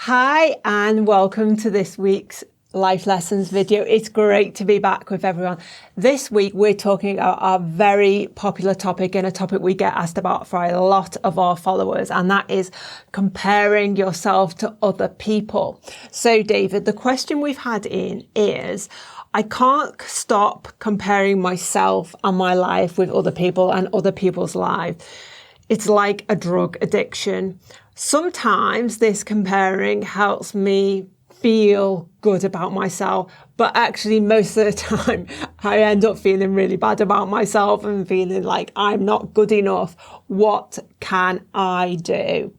Hi and welcome to this week's Life Lessons video. It's great to be back with everyone. This week we're talking about a very popular topic and a topic we get asked about for a lot of our followers, and that is comparing yourself to other people. So David, the question we've had in is, I can't stop comparing myself and my life with other people and other people's lives. It's like a drug addiction. Sometimes this comparing helps me feel good about myself, but actually most of the time I end up feeling really bad about myself and feeling like I'm not good enough. What can I do?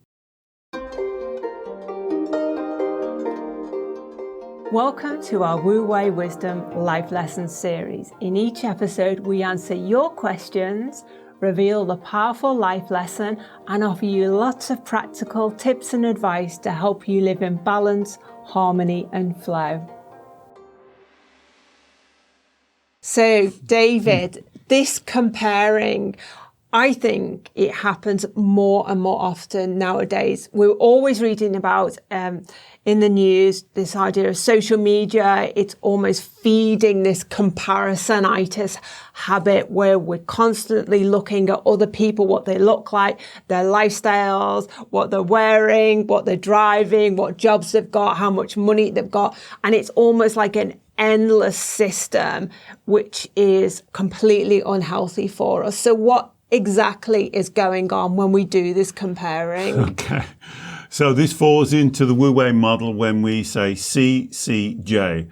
Welcome to our Wu Wei Wisdom Life Lessons series. In each episode, we answer your questions, reveal the powerful life lesson, and offer you lots of practical tips and advice to help you live in balance, harmony, and flow. So, David, this comparing, I think it happens more and more often nowadays. We're always reading about in the news this idea of social media. It's almost feeding this comparisonitis habit where we're constantly looking at other people, what they look like, their lifestyles, what they're wearing, what they're driving, what jobs they've got, how much money they've got. And it's almost like an endless system, which is completely unhealthy for us. So what exactly is going on when we do this comparing? Okay. So this falls into the Wu Wei model when we say CCJ.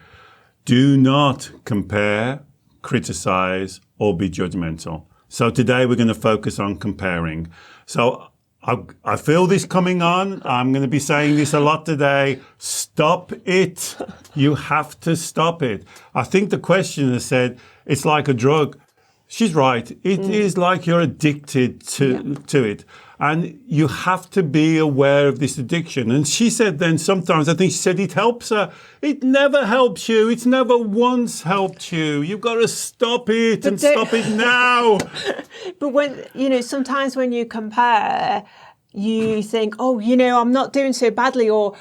Do not compare, criticise, or be judgmental. So today we're going to focus on comparing. So I feel this coming on. I'm going to be saying this a lot today. Stop it. You have to stop it. I think the questioner said it's like a drug. She's right. It is like you're addicted to it. And you have to be aware of this addiction. And she said then sometimes, I think she said it helps her. It never helps you. It's never once helped you. You've got to stop it and stop it now. But when, sometimes when you compare, you think, I'm not doing so badly, or,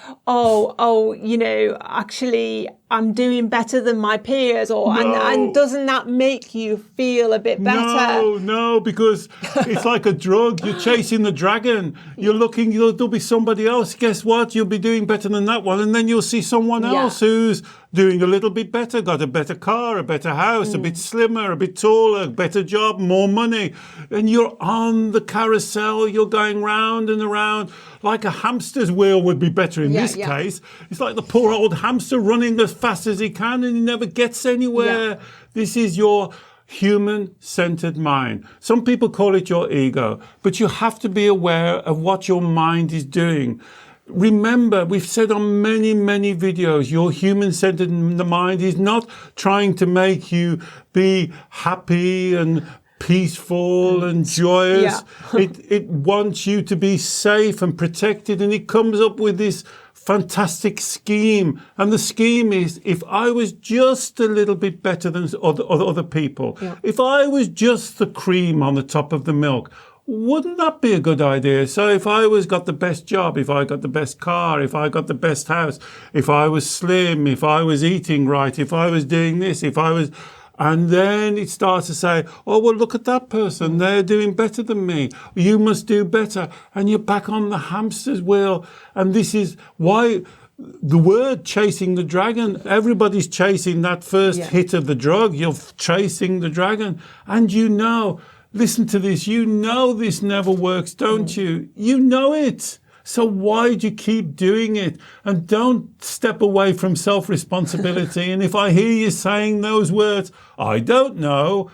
actually I'm doing better than my peers, and doesn't that make you feel a bit better? No, because it's like a drug. You're chasing the dragon. You're looking, there'll be somebody else. Guess what? You'll be doing better than that one. And then you'll see someone else who's doing a little bit better, got a better car, a better house, a bit slimmer, a bit taller, a better job, more money. And you're on the carousel. You're going round and around like a hamster's wheel would be better in this case. It's like the poor old hamster running as fast as he can and he never gets anywhere. Yeah. This is your human-centered mind. Some people call it your ego, but you have to be aware of what your mind is doing. Remember, we've said on many, many videos, your human-centered mind is not trying to make you be happy and peaceful and joyous. It wants you to be safe and protected, and it comes up with this fantastic scheme. And the scheme is, if I was just a little bit better than other people, if I was just the cream on the top of the milk, wouldn't that be a good idea? So if I got the best job, if I got the best car, if I got the best house, if I was slim, if I was eating right, if I was doing this, and then it starts to say, oh, well, look at that person. They're doing better than me. You must do better. And you're back on the hamster's wheel. And this is why the word chasing the dragon, everybody's chasing that first hit of the drug. You're chasing the dragon. And listen to this, this never works, don't you? You know it. So why do you keep doing it? And don't step away from self-responsibility. And if I hear you saying those words, I don't know,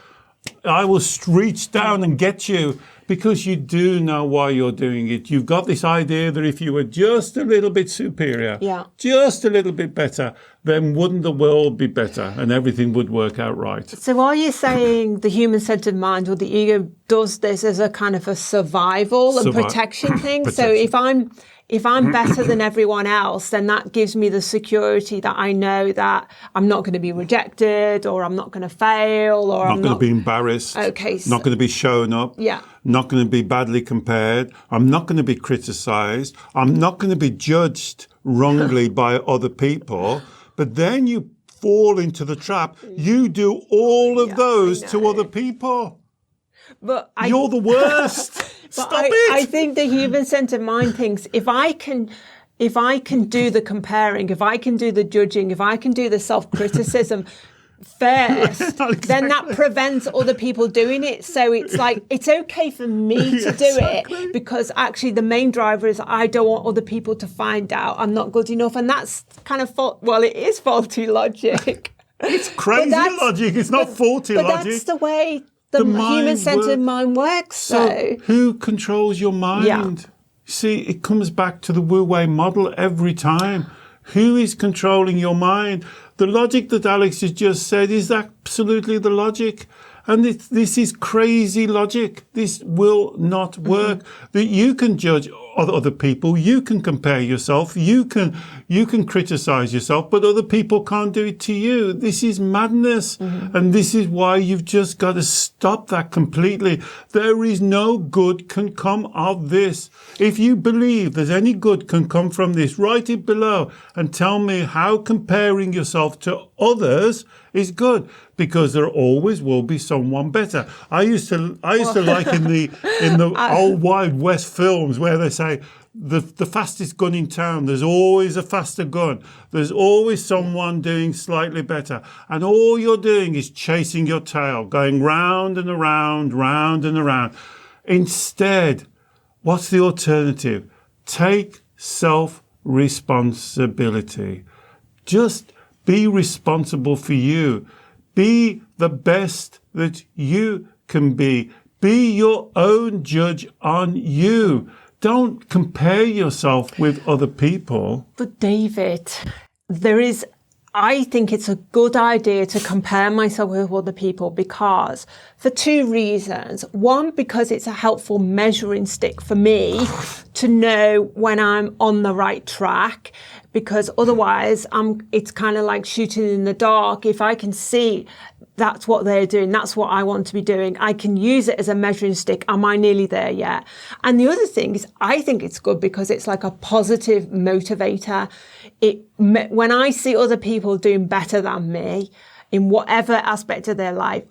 I will reach down and get you, because you do know why you're doing it. You've got this idea that if you were just a little bit superior, just a little bit better, then wouldn't the world be better and everything would work out right? So are you saying the human-centered mind or the ego does this as a kind of a survival and protection thing? So if I'm better than everyone else, then that gives me the security that I know that I'm not going to be rejected, or I'm not going to fail, or I'm not going to be embarrassed. Okay. Not going to be shown up. Yeah. Not going to be badly compared. I'm not going to be criticised. I'm not going to be judged wrongly by other people, but then you fall into the trap. You do all of those to other people. But you're the worst. Stop it. I think the human-centered mind thinks if I can do the comparing, if I can do the judging, if I can do the self-criticism first, exactly. Then that prevents other people doing it. So it's like, it's okay for me to do it, because actually the main driver is I don't want other people to find out I'm not good enough. And that's kind of it is faulty logic. It's crazy logic. It's not faulty logic. But that's the way the human-centered mind works. So who controls your mind? Yeah. See, it comes back to the Wu-Wei model every time. Who is controlling your mind? The logic that Alex has just said is absolutely the logic. And this is crazy logic. This will not work. That you can judge other people, you can compare yourself, you can criticize yourself, but other people can't do it to you. This is madness. And this is why you've just got to stop that completely. There is no good can come of this. If you believe there's any good can come from this, write it below and tell me how comparing yourself to others is good, because there always will be someone better. I used to like in the old Wild West films where they say the fastest gun in town, there's always a faster gun. There's always someone doing slightly better. And all you're doing is chasing your tail, going round and around, round and around. Instead, what's the alternative? Take self-responsibility. Just be responsible for you. Be the best that you can be. Be your own judge on you. Don't compare yourself with other people. But David, I think it's a good idea to compare myself with other people, because for two reasons. One, because it's a helpful measuring stick for me to know when I'm on the right track, because otherwise it's kind of like shooting in the dark. If I can see that's what they're doing, that's what I want to be doing, I can use it as a measuring stick. Am I nearly there yet? And the other thing is, I think it's good because it's like a positive motivator. When I see other people doing better than me in whatever aspect of their life,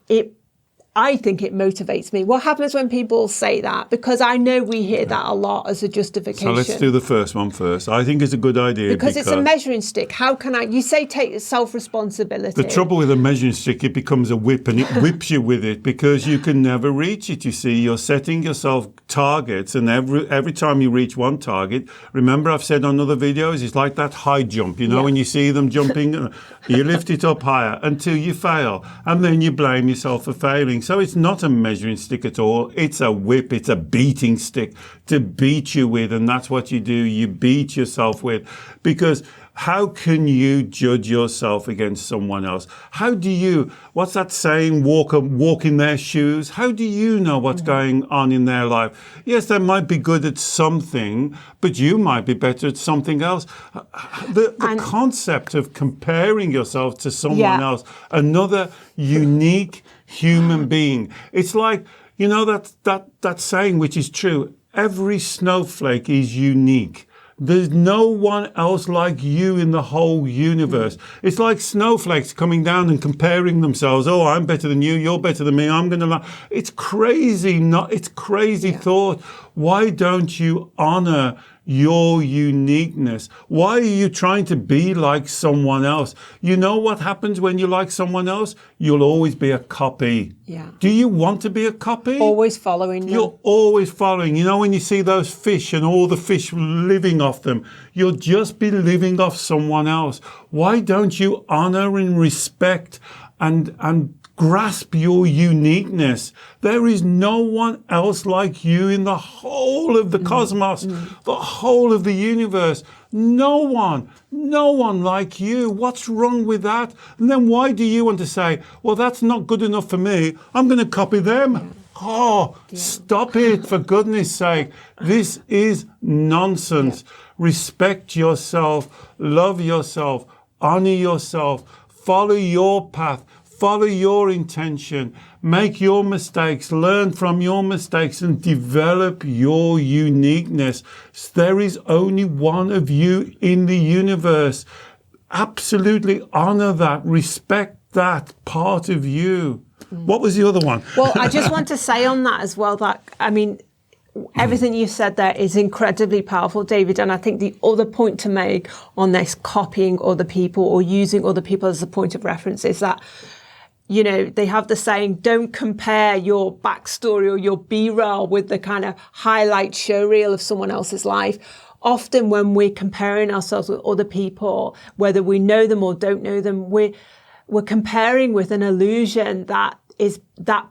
I think it motivates me. What happens when people say that? Because I know we hear that a lot as a justification. So let's do the first one first. I think it's a good idea. Because it's a measuring stick. How can you say take self-responsibility. The trouble with a measuring stick, it becomes a whip, and it whips you with it because you can never reach it. You see, you're setting yourself targets, and every time you reach one target, remember I've said on other videos, it's like that high jump, when you see them jumping, you lift it up higher until you fail, and then you blame yourself for failing. So it's not a measuring stick at all. It's a whip. It's a beating stick to beat you with. And that's what you do. You beat yourself with. Because how can you judge yourself against someone else? How do you, what's that saying, walk in their shoes? How do you know what's going on in their life? Yes, they might be good at something, but you might be better at something else. The concept of comparing yourself to someone else, another unique human being. It's like, that saying, which is true. Every snowflake is unique. There's no one else like you in the whole universe. It's like snowflakes coming down and comparing themselves. Oh, I'm better than you. You're better than me. I'm going to lie. It's crazy. It's crazy thought. Why don't you honor your uniqueness? Why are you trying to be like someone else? You know what happens when you like someone else? You'll always be a copy. Yeah. Do you want to be a copy? Always following them. You're always following. When you see those fish and all the fish living off them, you'll just be living off someone else. Why don't you honor and respect and grasp your uniqueness? There is no one else like you in the whole of the cosmos, the whole of the universe. No one like you. What's wrong with that? And then why do you want to say, well, that's not good enough for me, I'm going to copy them? Stop it, for goodness sake. This is nonsense. Respect yourself, love yourself, honor yourself, follow your path. follow your intention, make your mistakes, learn from your mistakes, and develop your uniqueness. There is only one of you in the universe. Absolutely honor that, respect that part of you. What was the other one? Well, I just want to say on that as well that, I mean, everything you said there is incredibly powerful, David. And I think the other point to make on this copying other people or using other people as a point of reference is that, you know, they have the saying, don't compare your backstory or your B-roll with the kind of highlight show reel of someone else's life. Often when we're comparing ourselves with other people, whether we know them or don't know them, we're comparing with an illusion that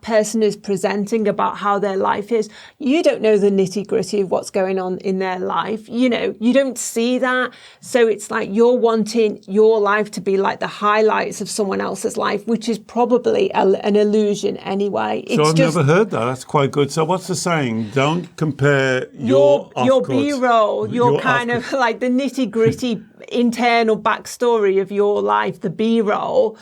person is presenting about how their life is. You don't know the nitty-gritty of what's going on in their life. You know, you don't see that. So it's like you're wanting your life to be like the highlights of someone else's life, which is probably an illusion anyway. So I've never heard that. That's quite good. So what's the saying? Don't compare your B-roll, your kind of like the nitty-gritty internal backstory of your life, the B-roll,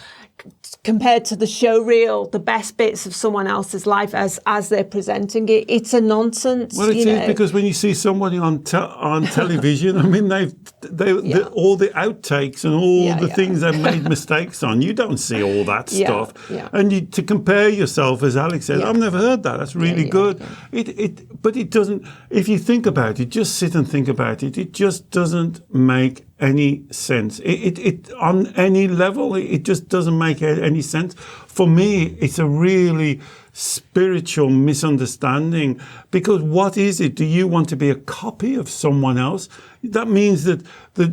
compared to the show reel, the best bits of someone else's life as they're presenting it. It's a nonsense. Well, it is, because when you see somebody on television, I mean, they all the outtakes and all the things they've made mistakes on, you don't see all that stuff. Yeah. And to compare yourself, as Alex said, I've never heard that. That's really good. Yeah. But it doesn't, if you think about it, just sit and think about it, it just doesn't make any sense. It on any level, it just doesn't make any sense. For me, it's a really spiritual misunderstanding, because what is it? Do you want to be a copy of someone else? That means that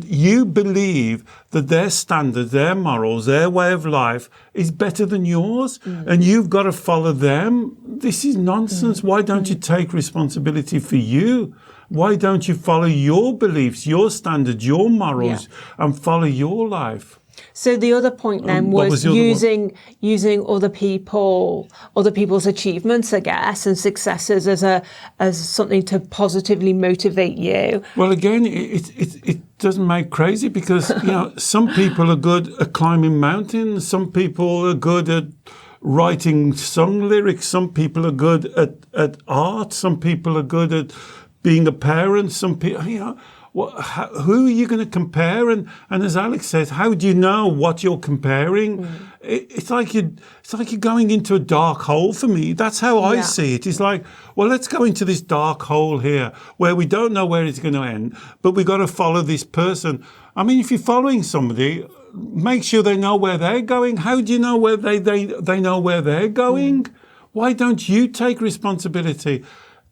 you believe that their standards, their morals, their way of life is better than yours, and you've got to follow them. This is nonsense. Why don't you take responsibility for you? Why don't you follow your beliefs, your standards, your morals, and follow your life? So the other point then was using other people's achievements, I guess, and successes as something to positively motivate you. Well, again, it doesn't make crazy, because you know, some people are good at climbing mountains, some people are good at writing song lyrics, some people are good at art, some people are good at being a parent, some people, you know. Who are you going to compare? And as Alex says, how do you know what you're comparing? It's like you're going into a dark hole for me. That's how I see it. It's like, well, let's go into this dark hole here where we don't know where it's going to end, but we've got to follow this person. I mean, if you're following somebody, make sure they know where they're going. How do you know where they know where they're going? Why don't you take responsibility?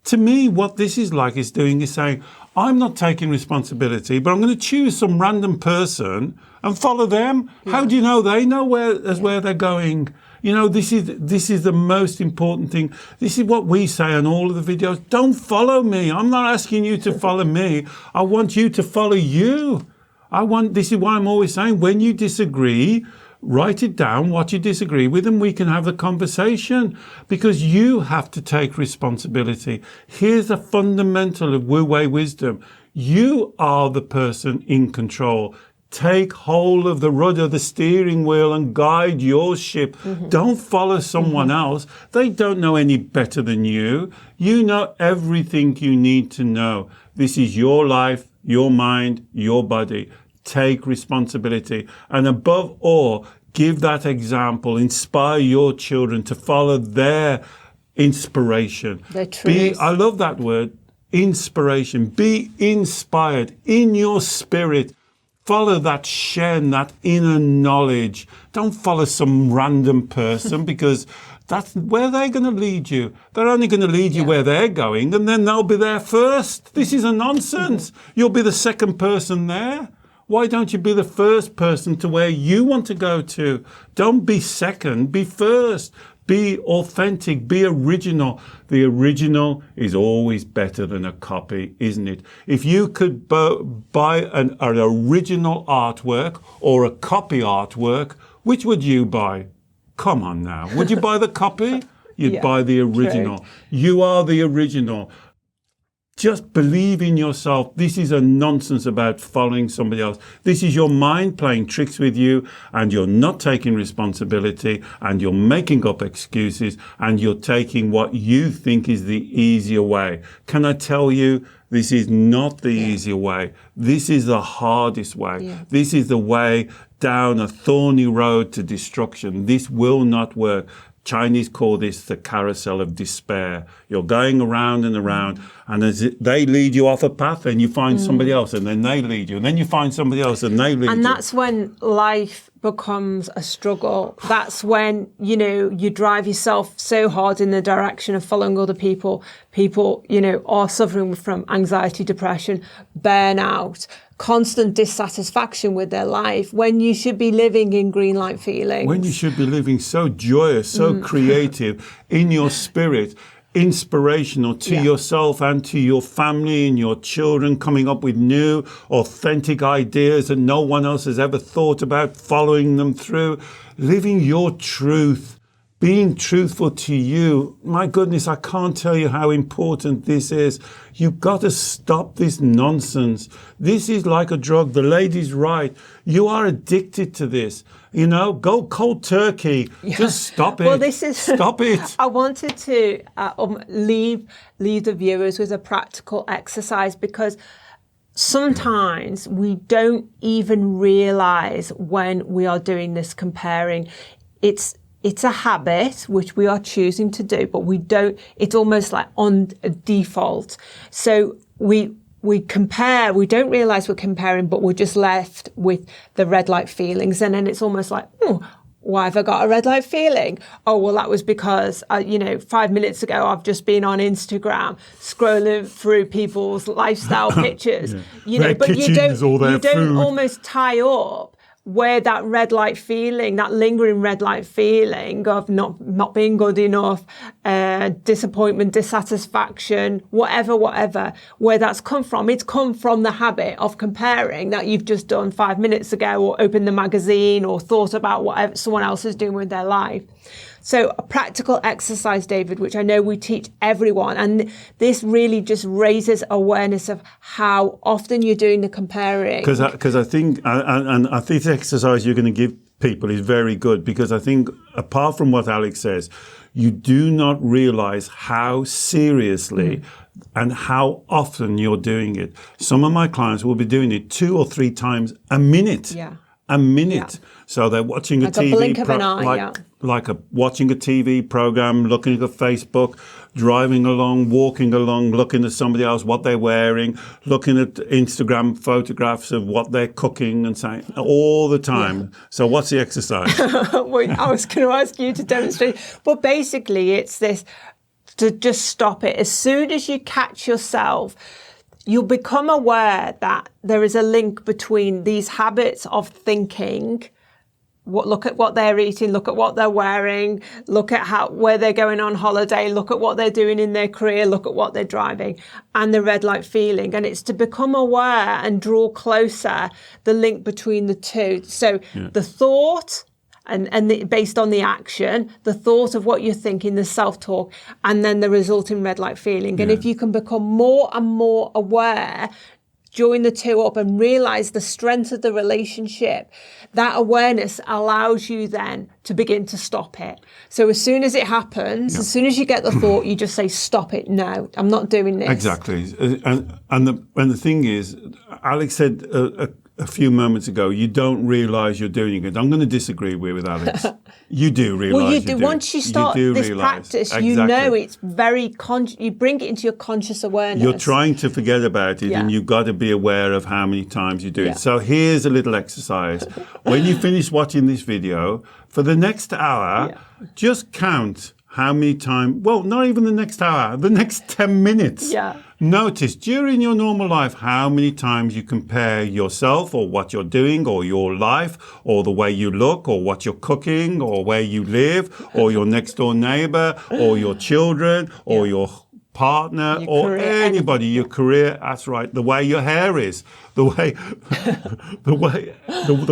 To me, what this is like is saying, I'm not taking responsibility, but I'm going to choose some random person and follow them. Yeah. How do you know they know where they're going? You know, this is the most important thing. This is what we say on all of the videos. Don't follow me. I'm not asking you to follow me. I want you to follow you. This is why I'm always saying, when you disagree, write it down, what you disagree with, and we can have a conversation, because you have to take responsibility. Here's a fundamental of Wu Wei wisdom. You are the person in control. Take hold of the rudder, the steering wheel, and guide your ship. Don't follow someone else. They don't know any better than you. You know everything you need to know. This is your life, your mind, your body. Take responsibility, and above all, give that example. Inspire your children to follow their inspiration. Their truth. I love that word, inspiration. Be inspired in your spirit. Follow that Shen, that inner knowledge. Don't follow some random person, because that's where they're going to lead you. They're only going to lead you where they're going, and then they'll be there first. This is a nonsense. You'll be the second person there. Why don't you be the first person to where you want to go to? Don't be second, be first. Be authentic, be original. The original is always better than a copy, isn't it? If you could buy an original artwork or a copy artwork, which would you buy? Come on now. Would you buy the copy? You'd buy the original. True. You are the original. Just believe in yourself. This is a nonsense about following somebody else. This is your mind playing tricks with you, and you're not taking responsibility, and you're making up excuses, and you're taking what you think is the easier way. Can I tell you, this is not the easier way. This is the hardest way. Yeah. This is the way down a thorny road to destruction. This will not work. Chinese call this the carousel of despair. You're going around and around, and as they lead you off a path, and you find somebody else, and then they lead you, and then you find somebody else, and they lead you. And that's when life becomes a struggle. That's when, you know, you drive yourself so hard in the direction of following other people. People, you know, are suffering from anxiety, depression, burnout, constant dissatisfaction with their life, when you should be living in green light feelings. When you should be living so joyous, so creative, in your spirit, inspirational to yourself and to your family and your children, coming up with new, authentic ideas that no one else has ever thought about, following them through, living your truth. Being truthful to you. My goodness, I can't tell you how important this is. You've got to stop this nonsense. This is like a drug. The lady's right. You are addicted to this. You know, go cold turkey. Yeah. Just stop it. Well, this is... Stop it. I wanted to leave the viewers with a practical exercise, because sometimes we don't even realize when we are doing this comparing. It's a habit which we are choosing to do, but we don't, it's almost like on default. So we compare, we don't realize we're comparing, but we're just left with the red light feelings. And then it's almost like, why have I got a red light feeling? Oh, well, that was because, 5 minutes ago, I've just been on Instagram scrolling through people's lifestyle pictures, but you don't almost tie up where that red light feeling, that lingering red light feeling of not being good enough, disappointment, dissatisfaction, whatever, where that's come from. It's come from the habit of comparing that you've just done 5 minutes ago, or opened the magazine, or thought about whatever someone else is doing with their life. So a practical exercise, David, which I know we teach everyone, and this really just raises awareness of how often you're doing the comparing. Because I think, and I think the exercise you're going to give people is very good, because I think, apart from what Alex says, you do not realize how seriously and how often you're doing it. Some of my clients will be doing it 2 or 3 times a minute. Yeah. A minute. Yeah. So they're watching like a blink of an eye, watching a TV program, looking at Facebook, driving along, walking along, looking at somebody else, what they're wearing, looking at Instagram photographs of what they're cooking, and saying all the time. Yeah. So what's the exercise? Well, I was going to ask you to demonstrate. But basically, it's this, to just stop it. As soon as you catch yourself, you'll become aware that there is a link between these habits of thinking. Look at what they're eating, look at what they're wearing, look at where they're going on holiday, look at what they're doing in their career, look at what they're driving, and the red light feeling. And it's to become aware and draw closer the link between the two. So the thought and based on the action, the thought of what you're thinking, the self-talk, and then the resulting red light feeling. And if you can become more and more aware, join the two up and realize the strength of the relationship, that awareness allows you then to begin to stop it. So as soon as it happens, as soon as you get the thought, you just say, stop it. No, I'm not doing this. Exactly. And the thing is, Alex said a few moments ago, you don't realize you're doing it. I'm going to disagree with Alex. You do realize. Well, you do. Once you start this practice, you know it's very you bring it into your conscious awareness. You're trying to forget about it, and you've got to be aware of how many times you do it. So here's a little exercise. When you finish watching this video, for the next hour, just count how many times, well, not even the next hour, the next 10 minutes. Notice during your normal life how many times you compare yourself, or what you're doing, or your life, or the way you look, or what you're cooking, or where you live, or your next door neighbor, or your children, or your partner, your or career, anybody, your career. That's right. The way your hair is, the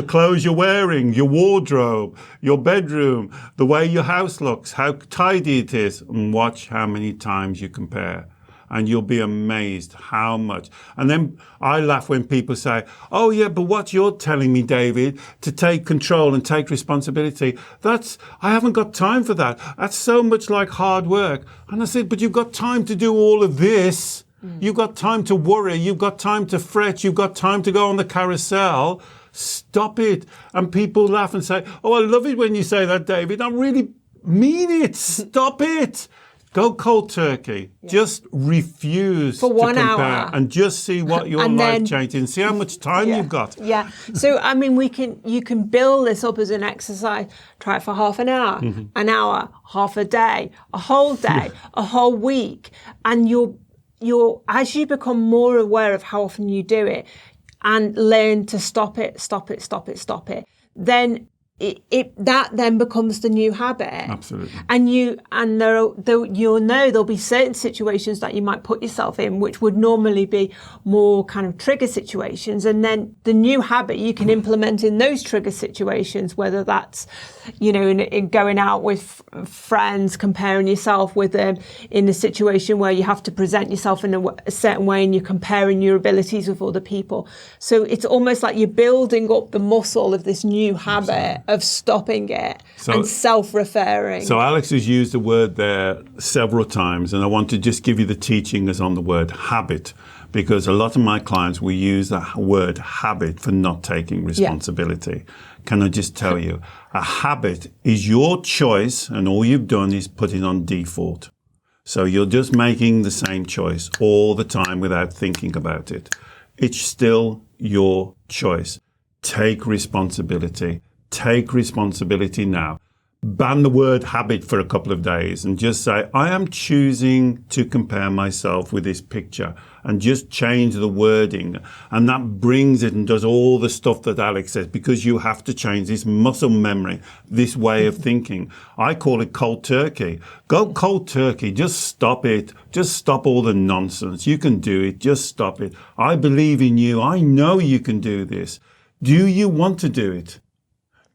clothes you're wearing, your wardrobe, your bedroom, the way your house looks, how tidy it is, and watch how many times you compare. and you'll be amazed how much. And then I laugh when people say, oh yeah, but what you're telling me, David, to take control and take responsibility, I haven't got time for that. That's so much like hard work. And I said, but you've got time to do all of this. You've got time to worry. You've got time to fret. You've got time to go on the carousel. Stop it. And people laugh and say, oh, I love it when you say that, David. I really mean it. Stop it. Go cold turkey. Yeah. Just refuse for 1 to compare hour and just see what your life changes and see how much time you've got. Yeah. So, I mean, you can build this up as an exercise. Try it for half an hour, an hour, half a day, a whole day, a whole week. And you're as you become more aware of how often you do it and learn to stop it, then that then becomes the new habit. Absolutely. And you'll know there'll be certain situations that you might put yourself in, which would normally be more kind of trigger situations. And then the new habit you can implement in those trigger situations, whether that's, in going out with friends, comparing yourself with them in a situation where you have to present yourself in a certain way and you're comparing your abilities with other people. So it's almost like you're building up the muscle of this new habit of stopping it and self-referring. So Alex has used the word there several times, and I want to just give you the teaching as on the word habit, because a lot of my clients will use the word habit for not taking responsibility. Yeah. Can I just tell you, a habit is your choice, and all you've done is put it on default. So you're just making the same choice all the time without thinking about it. It's still your choice. Take responsibility. Take responsibility now. Ban the word habit for a couple of days and just say, I am choosing to compare myself with this picture, and just change the wording. And that brings it and does all the stuff that Alex says, because you have to change this muscle memory, this way of thinking. I call it cold turkey. Go cold turkey. Just stop it. Just stop all the nonsense. You can do it. Just stop it. I believe in you. I know you can do this. Do you want to do it?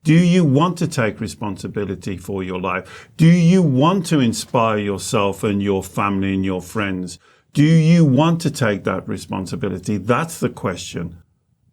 Do you want to take responsibility for your life? Do you want to inspire yourself and your family and your friends? Do you want to take that responsibility? That's the question.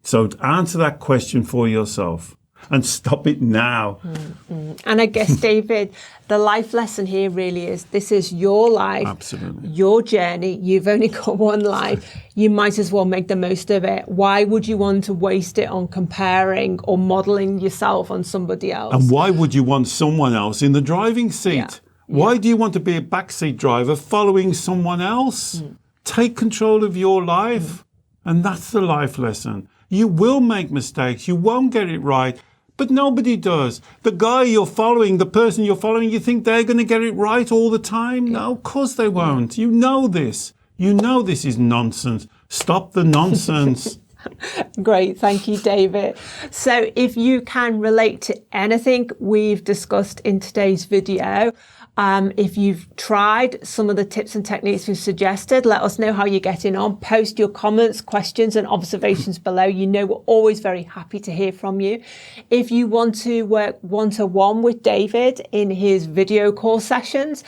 So answer that question for yourself and stop it now. Mm-hmm. And I guess, David, the life lesson here really is this is your life, absolutely, your journey. You've only got one life. You might as well make the most of it. Why would you want to waste it on comparing or modeling yourself on somebody else? And why would you want someone else in the driving seat? Yeah. Why do you want to be a backseat driver following someone else? Take control of your life. And that's the life lesson. You will make mistakes. You won't get it right. But nobody does. The guy you're following, the person you're following, you think they're going to get it right all the time? No, of course they won't. You know this. You know this is nonsense. Stop the nonsense. Great. Thank you, David. So if you can relate to anything we've discussed in today's video, if you've tried some of the tips and techniques we've suggested, let us know how you're getting on. Post your comments, questions and observations below. You know we're always very happy to hear from you. If you want to work one-to-one with David in his video call sessions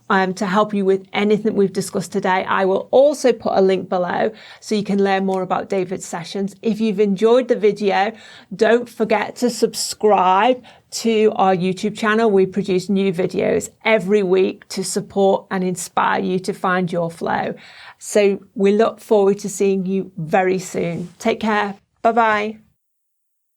to help you with anything we've discussed today, I will also put a link below so you can learn more about David's sessions. If you've enjoyed the video, don't forget to subscribe to our YouTube channel. We produce new videos every week to support and inspire you to find your flow. So we look forward to seeing you very soon. Take care. Bye-bye.